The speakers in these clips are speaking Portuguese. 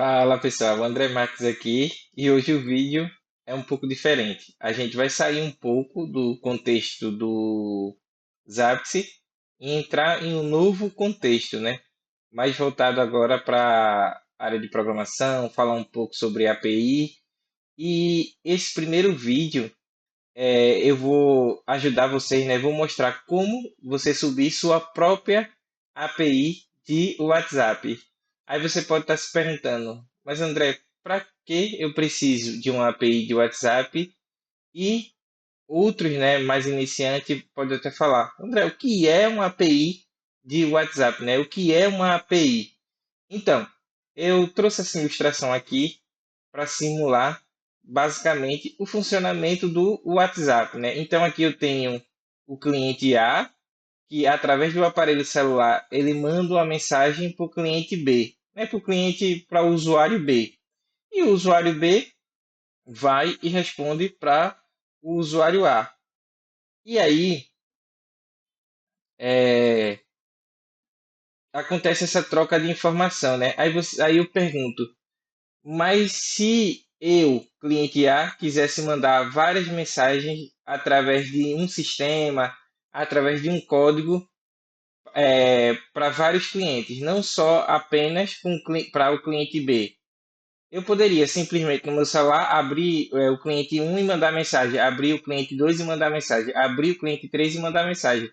Fala pessoal, o André Marques aqui e hoje o vídeo é um pouco diferente. A gente vai sair um pouco do contexto do Zapier e entrar em um novo contexto, né? Mais voltado agora para a área de programação, falar um pouco sobre API. E esse primeiro vídeo eu vou ajudar vocês, né? Vou mostrar como você subir sua própria API de WhatsApp. Aí você pode estar se perguntando, mas André, para que eu preciso de uma API de WhatsApp? E outros, né, mais iniciantes, podem até falar, André, o que é uma API de WhatsApp, né? O que é uma API? Então, eu trouxe essa ilustração aqui para simular basicamente o funcionamento do WhatsApp, né? Então aqui eu tenho o cliente A, que através do aparelho celular ele manda uma mensagem para o cliente B, né? Para o usuário B. E o usuário B vai e responde para o usuário A. E aí é, acontece essa troca de informação, né? Aí eu pergunto, mas se eu, cliente A, quisesse mandar várias mensagens através de um sistema, através de um código, para vários clientes, não só apenas para o cliente B. Eu poderia simplesmente no meu celular abrir o cliente um e mandar mensagem, abrir o cliente 2 e mandar mensagem, abrir o cliente 3 e mandar mensagem.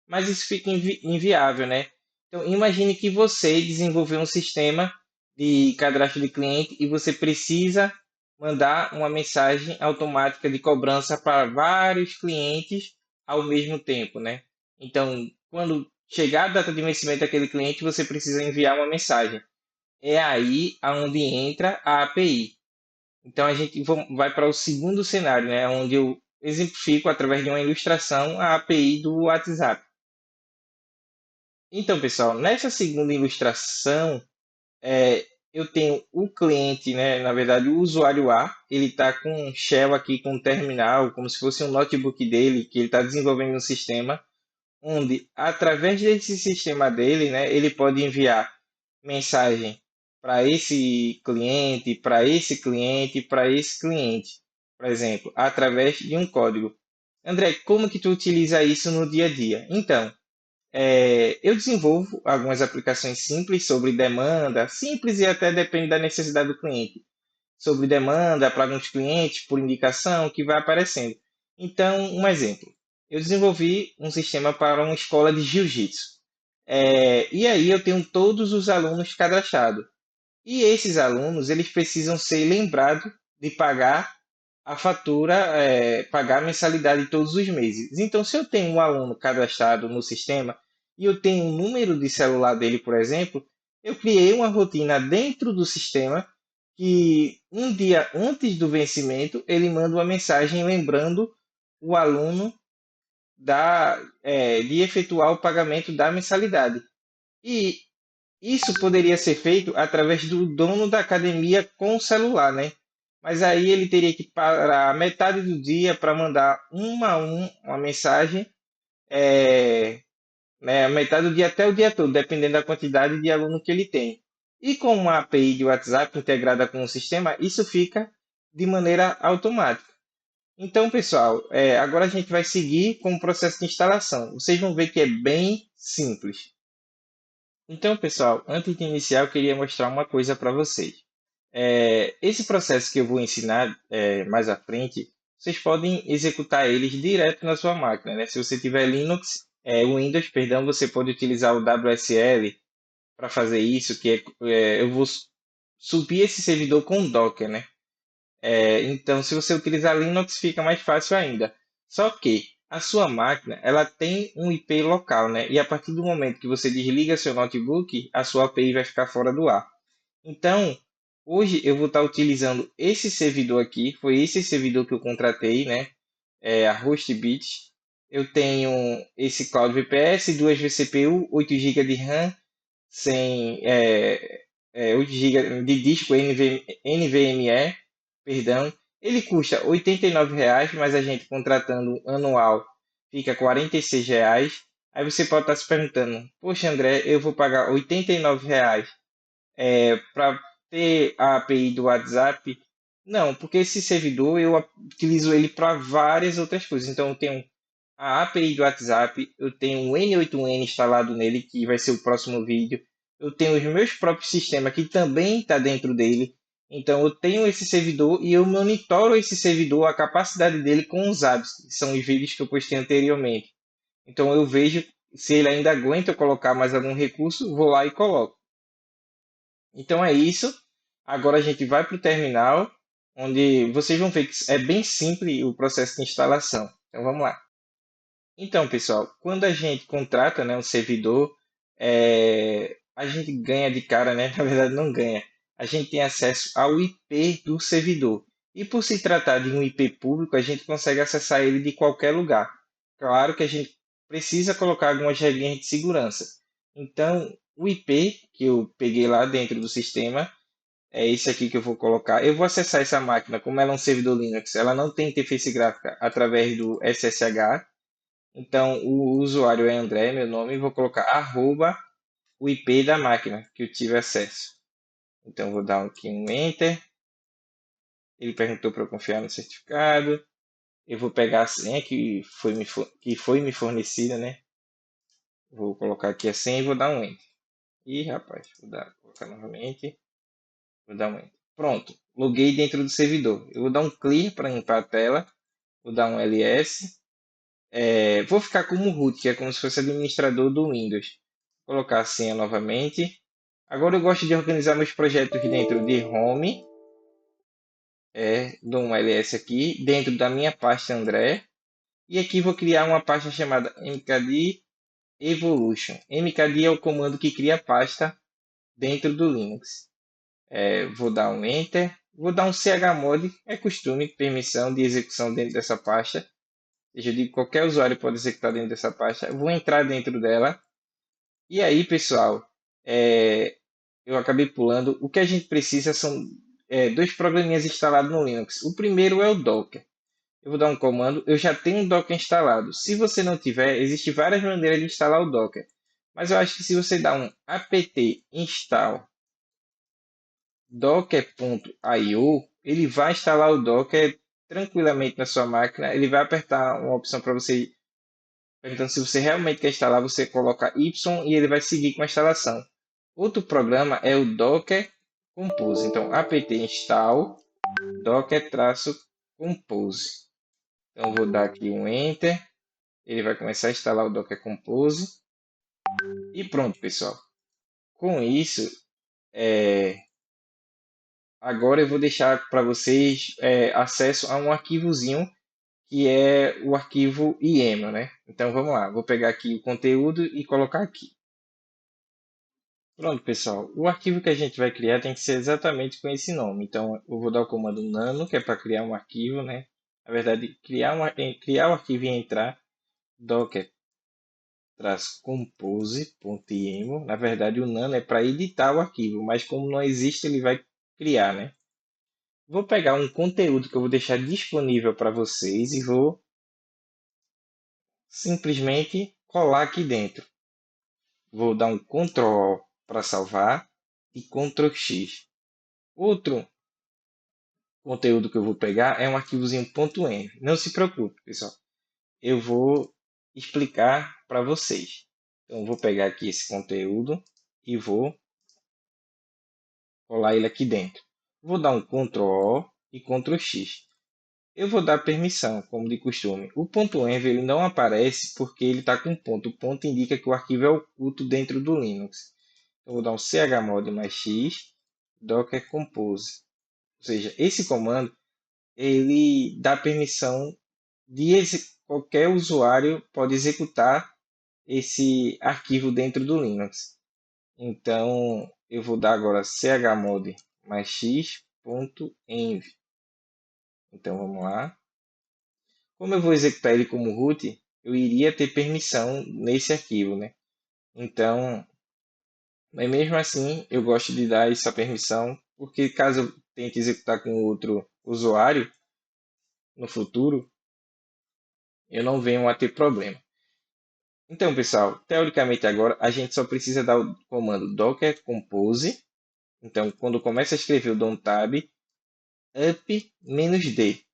Mas isso fica inviável, né? Então, imagine que você desenvolveu um sistema de cadastro de cliente e você precisa mandar uma mensagem automática de cobrança para vários clientes ao mesmo tempo, né? Então, quando chegar a data de vencimento daquele cliente, você precisa enviar uma mensagem. É aí aonde entra a API. Então, a gente vai para o segundo cenário, né? Onde eu exemplifico através de uma ilustração a API do WhatsApp. Então, pessoal, nessa segunda ilustração, eu tenho o cliente, né? Na verdade, o usuário A, ele está com um shell aqui, com um terminal, como se fosse um notebook dele, que ele está desenvolvendo um sistema, onde, através desse sistema dele, né, ele pode enviar mensagem para esse cliente, para esse cliente, para esse cliente, por exemplo, através de um código. André, como que tu utiliza isso no dia a dia? Então, eu desenvolvo algumas aplicações simples sobre demanda, simples e até depende da necessidade do cliente, sobre demanda para alguns clientes, por indicação, que vai aparecendo. Então, um exemplo, eu desenvolvi um sistema para uma escola de jiu-jitsu. E aí eu tenho todos os alunos cadastrados. E esses alunos, eles precisam ser lembrados de pagar a fatura, pagar a mensalidade todos os meses. Então, se eu tenho um aluno cadastrado no sistema e eu tenho um número de celular dele, por exemplo, eu criei uma rotina dentro do sistema que um dia antes do vencimento ele manda uma mensagem lembrando o aluno de efetuar o pagamento da mensalidade. E isso poderia ser feito através do dono da academia com o celular, né? Mas aí ele teria que parar metade do dia para mandar uma mensagem, né, metade do dia até o dia todo, dependendo da quantidade de aluno que ele tem. E com uma API de WhatsApp integrada com o sistema, isso fica de maneira automática. Então, pessoal, agora a gente vai seguir com o processo de instalação. Vocês vão ver que é bem simples. Então, pessoal, antes de iniciar, eu queria mostrar uma coisa para vocês. Esse processo que eu vou ensinar mais à frente, vocês podem executar eles direto na sua máquina, né? Se você tiver Windows, perdão, você pode utilizar o WSL para fazer isso, eu vou subir esse servidor com Docker, né? Então, se você utilizar Linux, fica mais fácil ainda. Só que a sua máquina, ela tem um IP local, né? E a partir do momento que você desliga seu notebook, a sua API vai ficar fora do ar. Então, hoje eu vou estar utilizando esse servidor aqui. Foi esse servidor que eu contratei, né? A Hostbit. Eu tenho esse Cloud VPS, duas vCPU, 8 GB de RAM, sem 8 GB de disco NVMe, perdão. Ele custa R$ 89,00, mas a gente contratando anual fica R$ 46,00. Aí você pode estar se perguntando, poxa André, eu vou pagar R$ 89,00 ter a API do WhatsApp? Não, porque esse servidor eu utilizo ele para várias outras coisas. Então eu tenho a API do WhatsApp, eu tenho o N8N instalado nele, que vai ser o próximo vídeo. Eu tenho os meus próprios sistemas que também está dentro dele. Então eu tenho esse servidor e eu monitoro esse servidor, a capacidade dele com os apps, que são os vídeos que eu postei anteriormente. Então eu vejo se ele ainda aguenta eu colocar mais algum recurso, vou lá e coloco. Então é isso. Agora a gente vai para o terminal, onde vocês vão ver que é bem simples o processo de instalação. Então vamos lá. Então, pessoal, quando a gente contrata, né, um servidor, a gente ganha de cara, né? Na verdade, não ganha. A gente tem acesso ao IP do servidor. E por se tratar de um IP público, a gente consegue acessar ele de qualquer lugar. Claro que a gente precisa colocar algumas regrinhas de segurança. Então, o IP que eu peguei lá dentro do sistema é esse aqui que eu vou colocar. Eu vou acessar essa máquina, como ela é um servidor Linux, ela não tem interface gráfica através do SSH. Então, o usuário é André, meu nome, e vou colocar arroba o IP da máquina que eu tive acesso. Então, vou dar aqui um Enter. Ele perguntou para eu confiar no certificado. Eu vou pegar a senha que foi me fornecida, né? Vou colocar aqui a senha e vou dar um Enter. Ih, rapaz, colocar novamente. Vou dar um Enter. Pronto, loguei dentro do servidor. Eu vou dar um Clear para limpar a tela. Vou dar um LS. Vou ficar como root, que é como se fosse administrador do Windows. Vou colocar a senha novamente. Agora eu gosto de organizar meus projetos dentro de Home. Dou um ls aqui, dentro da minha pasta André. E aqui vou criar uma pasta chamada mkd evolution. Mkd é o comando que cria a pasta dentro do Linux. Vou dar um Enter. Vou dar um chmod, é costume, permissão de execução dentro dessa pasta. Eu digo que qualquer usuário pode executar dentro dessa pasta. Eu vou entrar dentro dela. E aí, pessoal, eu acabei pulando. O que a gente precisa são dois programinhas instalados no Linux. O primeiro é o Docker. Eu vou dar um comando. Eu já tenho um Docker instalado. Se você não tiver, existem várias maneiras de instalar o Docker. Mas eu acho que se você dá um apt install docker.io, ele vai instalar o Docker tranquilamente na sua máquina. Ele vai apertar uma opção para você. Então, se você realmente quer instalar, você coloca Y e ele vai seguir com a instalação. Outro programa é o Docker Compose. Então, apt install docker-compose. Então, vou dar aqui um Enter. Ele vai começar a instalar o Docker Compose. E pronto, pessoal. Com isso, agora eu vou deixar para vocês acesso a um arquivozinho que é o arquivo YAML, né? Então, vamos lá. Vou pegar aqui o conteúdo e colocar aqui. Pronto, pessoal. O arquivo que a gente vai criar tem que ser exatamente com esse nome. Então, eu vou dar o comando nano, que é para criar um arquivo, né? Na verdade, criar o arquivo e entrar docker-compose.yaml. Na verdade, o nano é para editar o arquivo, mas como não existe, ele vai criar, né? Vou pegar um conteúdo que eu vou deixar disponível para vocês e vou simplesmente colar aqui dentro. Vou dar um Ctrl O para salvar e Ctrl X. Outro conteúdo que eu vou pegar é um arquivozinho .env. Não se preocupe, pessoal. Eu vou explicar para vocês. Então, eu vou pegar aqui esse conteúdo e vou colar ele aqui dentro. Vou dar um Ctrl O e Ctrl X. Eu vou dar permissão, como de costume. O .env ele não aparece porque ele está com ponto. O ponto indica que o arquivo é oculto dentro do Linux. Então, vou dar um chmod mais x docker compose. Ou seja, esse comando ele dá permissão de qualquer usuário pode executar esse arquivo dentro do Linux. Então, eu vou dar agora chmod mais x.env. Então, vamos lá. Como eu vou executar ele como root, eu iria ter permissão nesse arquivo, né? Então, mas mesmo assim, eu gosto de dar essa permissão, porque caso eu tente executar com outro usuário no futuro, eu não venho a ter problema. Então, pessoal, teoricamente agora a gente só precisa dar o comando docker compose Então, quando começa a escrever o DOM tab, up "-d".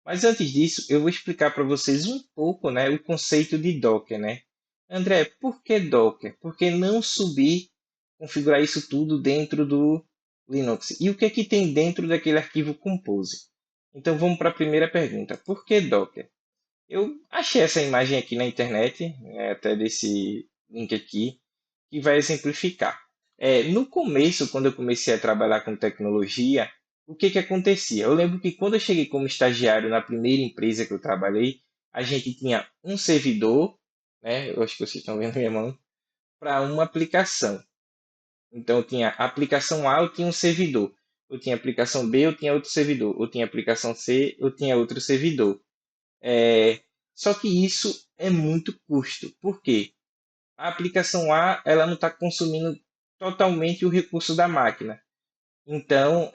Mas antes disso, eu vou explicar para vocês um pouco, né, o conceito de Docker, né? André, por que Docker? Por que não subir, configurar isso tudo dentro do Linux? E o que é que tem dentro daquele arquivo Compose? Então vamos para a primeira pergunta. Por que Docker? Eu achei essa imagem aqui na internet, até desse link aqui, que vai exemplificar. No começo, quando eu comecei a trabalhar com tecnologia, o que que acontecia? Eu lembro que quando eu cheguei como estagiário na primeira empresa que eu trabalhei, a gente tinha um servidor, né? Eu acho que vocês estão vendo minha mão, para uma aplicação. Então, eu tinha a aplicação A, eu tinha um servidor. Eu tinha a aplicação B, eu tinha outro servidor. Eu tinha a aplicação C, eu tinha outro servidor. É, Só que isso é muito custo. Por quê? A aplicação A ela não está consumindo totalmente o recurso da máquina. Então,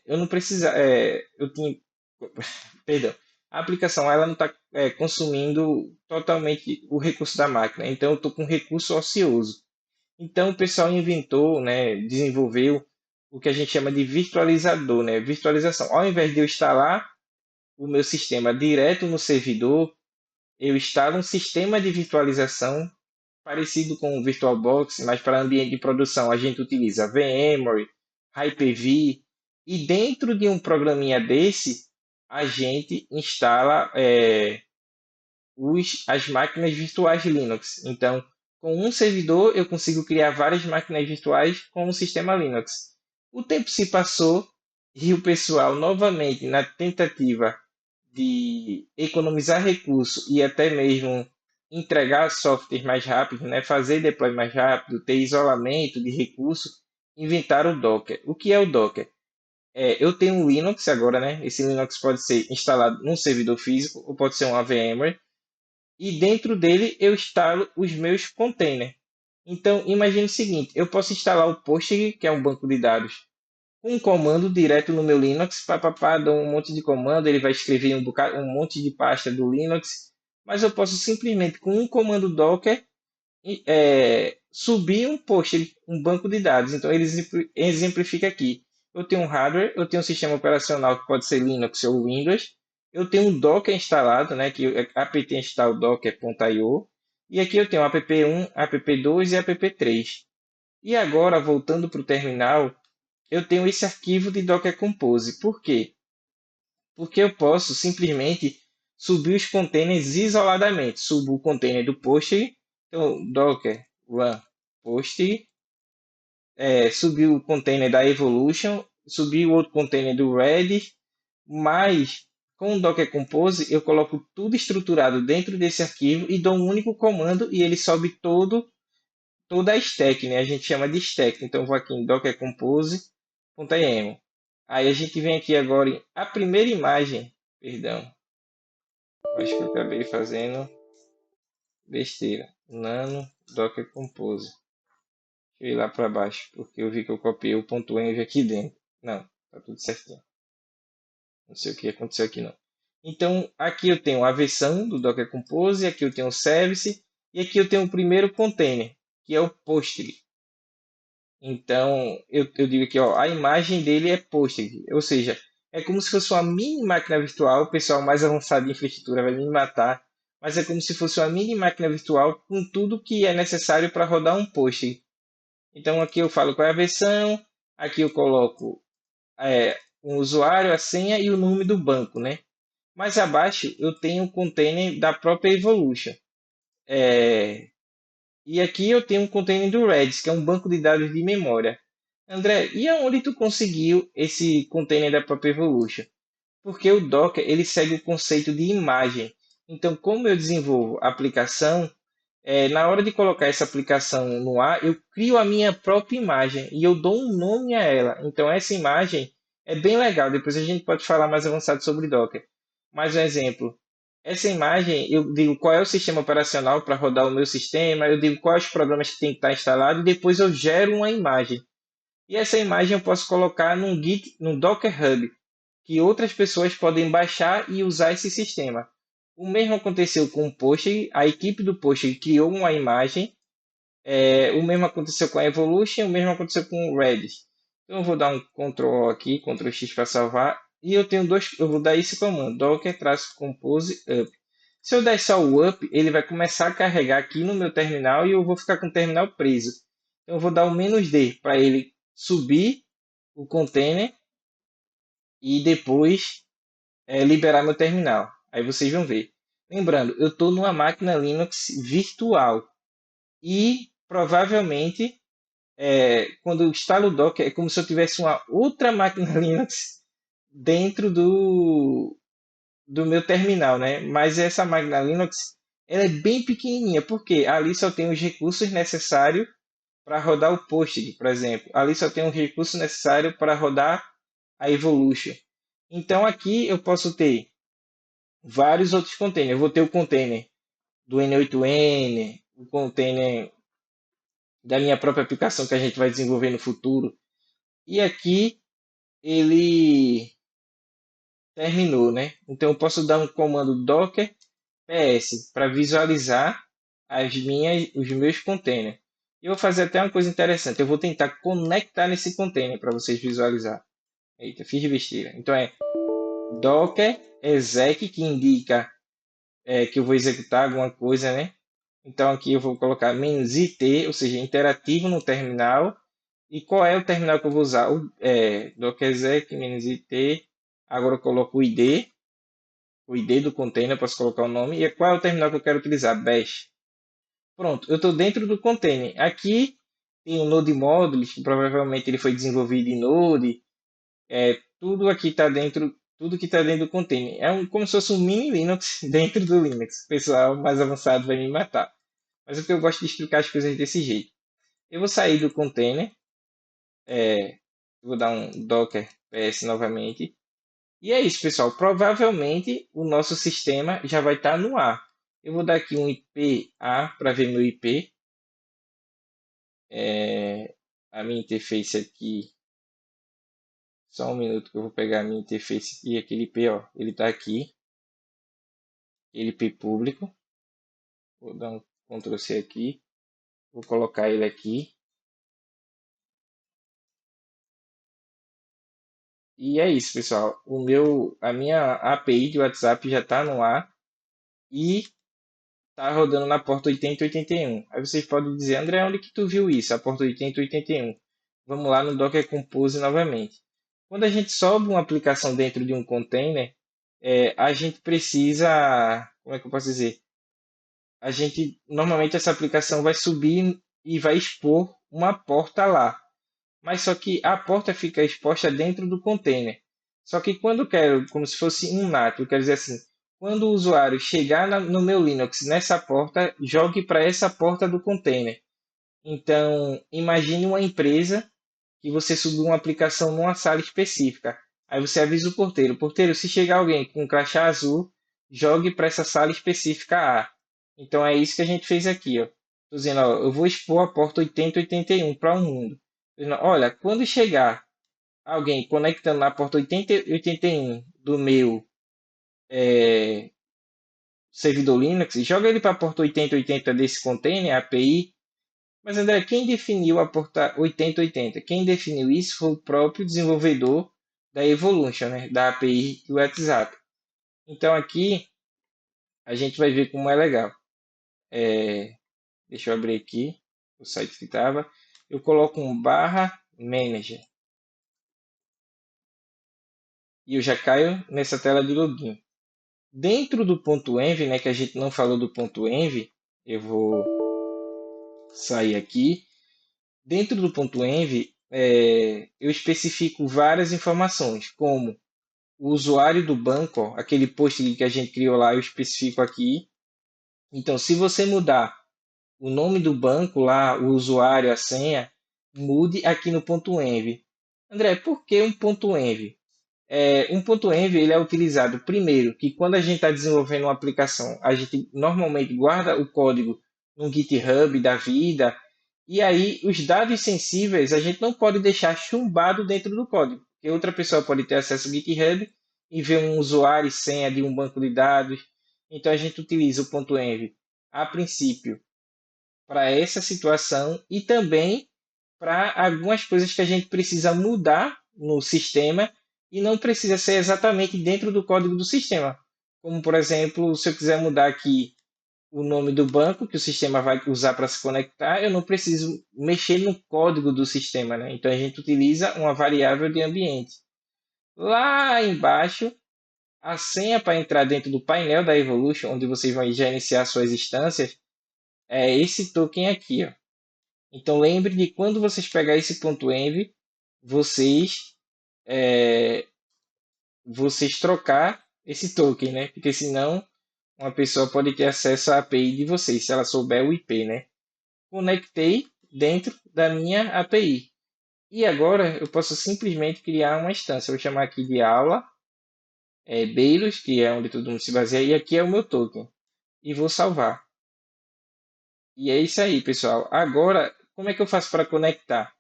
eu não precisa, eu tinha, perdão, a aplicação A ela não está consumindo totalmente o recurso da máquina. Então, eu estou com recurso ocioso. Então, o pessoal inventou, né, desenvolveu o que a gente chama de virtualizador, né, virtualização. Ao invés de eu instalar o meu sistema direto no servidor, eu instalo um sistema de virtualização parecido com o VirtualBox, mas para ambiente de produção a gente utiliza VMware, Hyper-V, e dentro de um programinha desse a gente instala as máquinas virtuais Linux. Então, com um servidor eu consigo criar várias máquinas virtuais com um sistema Linux. O tempo se passou e o pessoal novamente na tentativa de economizar recurso e até mesmo entregar software mais rápido, né? Fazer deploy mais rápido, ter isolamento de recurso, inventaram o Docker. O que é o Docker? Eu tenho um Linux agora, né? Esse Linux pode ser instalado num servidor físico ou pode ser uma VMware. E dentro dele eu instalo os meus containers. Então, imagine o seguinte, eu posso instalar o Postgre, que é um banco de dados, um comando direto no meu Linux, papapá, dou um monte de comando, ele vai escrever um monte de pasta do Linux, mas eu posso simplesmente com um comando Docker subir um post, um banco de dados. Então ele exemplifica aqui. Eu tenho um hardware, eu tenho um sistema operacional que pode ser Linux ou Windows, eu tenho um Docker instalado, né, que é apt install docker.io, e aqui eu tenho app1, app2 e app3. E agora, voltando para o terminal, eu tenho esse arquivo de Docker Compose. Por quê? Porque eu posso simplesmente subir os containers isoladamente. Subo o container do Postgre, então Docker run Postgre, subir o container da Evolution, subir o outro container do Redis, mas com o Docker Compose eu coloco tudo estruturado dentro desse arquivo e dou um único comando e ele sobe toda a stack, né? A gente chama de stack. Então, eu vou aqui em Docker Compose.yaml. Aí a gente vem aqui agora em a primeira imagem, perdão, acho que eu acabei fazendo besteira. Nano Docker Compose. Deixa eu ir lá para baixo, porque eu vi que eu copiei o ponto .env aqui dentro. Não, tá tudo certinho. Não sei o que aconteceu aqui não. Então, aqui eu tenho a versão do Docker Compose, aqui eu tenho o service, e aqui eu tenho o primeiro container, que é o Postgre. Então, eu digo aqui, ó, a imagem dele é Postgre, ou seja, é como se fosse uma mini máquina virtual. O pessoal mais avançado de infraestrutura vai me matar, mas é como se fosse uma mini máquina virtual com tudo que é necessário para rodar um Postgre. Então, aqui eu falo qual é a versão, aqui eu coloco o usuário, a senha e o nome do banco, né? Mais abaixo eu tenho o container da própria Evolution. E aqui eu tenho um container do Redis, que é um banco de dados de memória. André, e aonde tu conseguiu esse container da própria Evolution? Porque o Docker ele segue o conceito de imagem. Então, como eu desenvolvo a aplicação, na hora de colocar essa aplicação no ar, eu crio a minha própria imagem e eu dou um nome a ela. Então, essa imagem é bem legal. Depois a gente pode falar mais avançado sobre Docker. Mais um exemplo. Essa imagem, eu digo qual é o sistema operacional para rodar o meu sistema, eu digo quais os programas que tem que estar instalados e depois eu gero uma imagem. E essa imagem eu posso colocar num Git, num Docker Hub, que outras pessoas podem baixar e usar esse sistema. O mesmo aconteceu com o Postgre, a equipe do Postgre criou uma imagem, o mesmo aconteceu com a Evolution, o mesmo aconteceu com o Redis. Então eu vou dar um Ctrl O aqui, Ctrl X para salvar. E eu vou dar esse comando, docker-compose up. Se eu der só o up, ele vai começar a carregar aqui no meu terminal e eu vou ficar com o terminal preso. Então eu vou dar o "-d" para ele subir o container e depois liberar meu terminal. Aí vocês vão ver. Lembrando, eu estou numa máquina Linux virtual e provavelmente quando eu instalo o Docker é como se eu tivesse uma outra máquina Linux dentro do meu terminal, né? Mas essa máquina Linux ela é bem pequenininha, porque ali só tem os recursos necessários para rodar o Postgre, por exemplo. Ali só tem um recurso necessário para rodar a Evolution. Então aqui eu posso ter vários outros containers. Eu vou ter o container do N8N, o container da minha própria aplicação que a gente vai desenvolver no futuro. E aqui ele terminou, né? Então eu posso dar um comando docker ps para visualizar os meus containers. Eu vou fazer até uma coisa interessante. Eu vou tentar conectar nesse container para vocês visualizar. Eita, fiz besteira. Então é docker exec, que indica que eu vou executar alguma coisa, né? Então aqui eu vou colocar "-it", ou seja, interativo no terminal. E qual é o terminal que eu vou usar? Docker exec "-it". Agora eu coloco o ID do container, posso colocar o nome. E qual é o terminal que eu quero utilizar? Bash. Pronto, eu estou dentro do container. Aqui tem o Node Modules, que provavelmente ele foi desenvolvido em Node. Tudo aqui está dentro, tudo que está dentro do container. Como se fosse um mini Linux dentro do Linux. O pessoal mais avançado vai me matar. Mas é porque eu gosto de explicar as coisas desse jeito. Eu vou sair do container. Vou dar um docker ps novamente. E é isso, pessoal. Provavelmente o nosso sistema já vai estar no ar. Eu vou dar aqui um IPA para ver meu IP. A minha interface aqui. Só um minuto que eu vou pegar a minha interface aqui. Aquele IP, ó, ele está aqui. Ele IP público. Vou dar um Ctrl C aqui. Vou colocar ele aqui. E é isso, pessoal. A minha API de WhatsApp já está no ar e está rodando na porta 8081. Aí vocês podem dizer, André, onde que tu viu isso? A porta 8081. Vamos lá no Docker Compose novamente. Quando a gente sobe uma aplicação dentro de um container, a gente precisa, como é que eu posso dizer? Normalmente essa aplicação vai subir e vai expor uma porta lá. Mas só que a porta fica exposta dentro do container. Só que quando eu quero, como se fosse um NAT, eu quero dizer assim, quando o usuário chegar no meu Linux nessa porta, jogue para essa porta do container. Então, imagine uma empresa que você subiu uma aplicação numa sala específica. Aí você avisa o porteiro, se chegar alguém com um crachá azul, jogue para essa sala específica A. Então é isso que a gente fez aqui, ó. Tô dizendo, ó, eu vou expor a porta 8081 para o mundo. Dizendo, olha, quando chegar alguém conectando na porta 8081 do meu servidor Linux, joga ele para a porta 8080 desse container, API. Mas André, quem definiu a porta 8080? Quem definiu isso foi o próprio desenvolvedor da Evolution, né? Da API do WhatsApp. Então aqui a gente vai ver como é legal. Deixa eu abrir aqui o site que estava. Eu coloco um /manager e eu já caio nessa tela de login. Dentro do ponto .env, né, que a gente não falou do ponto .env, eu vou sair aqui. Dentro do ponto .env, eu especifico várias informações, como o usuário do banco, ó, aquele post que a gente criou lá, eu especifico aqui. Então, se você mudar o nome do banco lá, o usuário, a senha, mude aqui no ponto .env. André, por que um ponto .env? Um ponto .env ele é utilizado primeiro que quando a gente está desenvolvendo uma aplicação, a gente normalmente guarda o código no GitHub da vida e aí os dados sensíveis a gente não pode deixar chumbado dentro do código, porque outra pessoa pode ter acesso ao GitHub e ver um usuário e senha de um banco de dados. Então a gente utiliza o ponto .env a princípio para essa situação e também para algumas coisas que a gente precisa mudar no sistema e não precisa ser exatamente dentro do código do sistema. Como, por exemplo, se eu quiser mudar aqui o nome do banco que o sistema vai usar para se conectar, eu não preciso mexer no código do sistema, né? Então a gente utiliza uma variável de ambiente. Lá embaixo, a senha para entrar dentro do painel da Evolution, onde vocês vão já iniciar suas instâncias, é esse token aqui, ó. Então lembre de quando vocês pegar esse ponto .env, vocês vocês trocar esse token, né? Porque senão uma pessoa pode ter acesso à API de vocês, se ela souber o IP, né? Conectei dentro da minha API. E agora eu posso simplesmente criar uma instância. Eu vou chamar aqui de aula, Beilos, que é onde todo mundo se baseia, e aqui é o meu token. E vou salvar. E é isso aí, pessoal. Agora, como é que eu faço para conectar?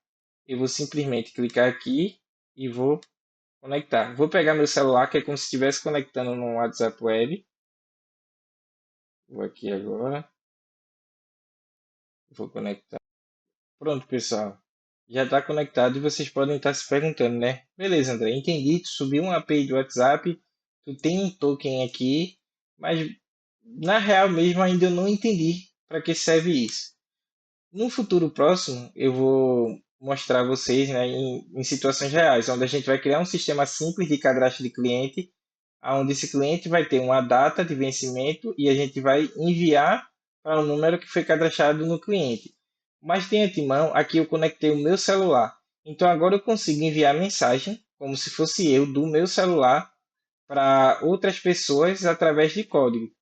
Eu vou simplesmente clicar aqui e vou conectar. Vou pegar meu celular, que é como se estivesse conectando no WhatsApp Web. Vou aqui agora. Vou conectar. Pronto, pessoal. Já está conectado e vocês podem estar se perguntando, né? Beleza, André, entendi. Tu subiu uma API do WhatsApp, tu tem um token aqui, mas na real mesmo ainda eu não entendi para que serve isso. No futuro próximo, eu vou mostrar a vocês, né, em situações reais, onde a gente vai criar um sistema simples de cadastro de cliente, onde esse cliente vai ter uma data de vencimento e a gente vai enviar para o número que foi cadastrado no cliente. Mas de antemão, aqui eu conectei o meu celular. Então agora eu consigo enviar mensagem, como se fosse eu, do meu celular, para outras pessoas através de código.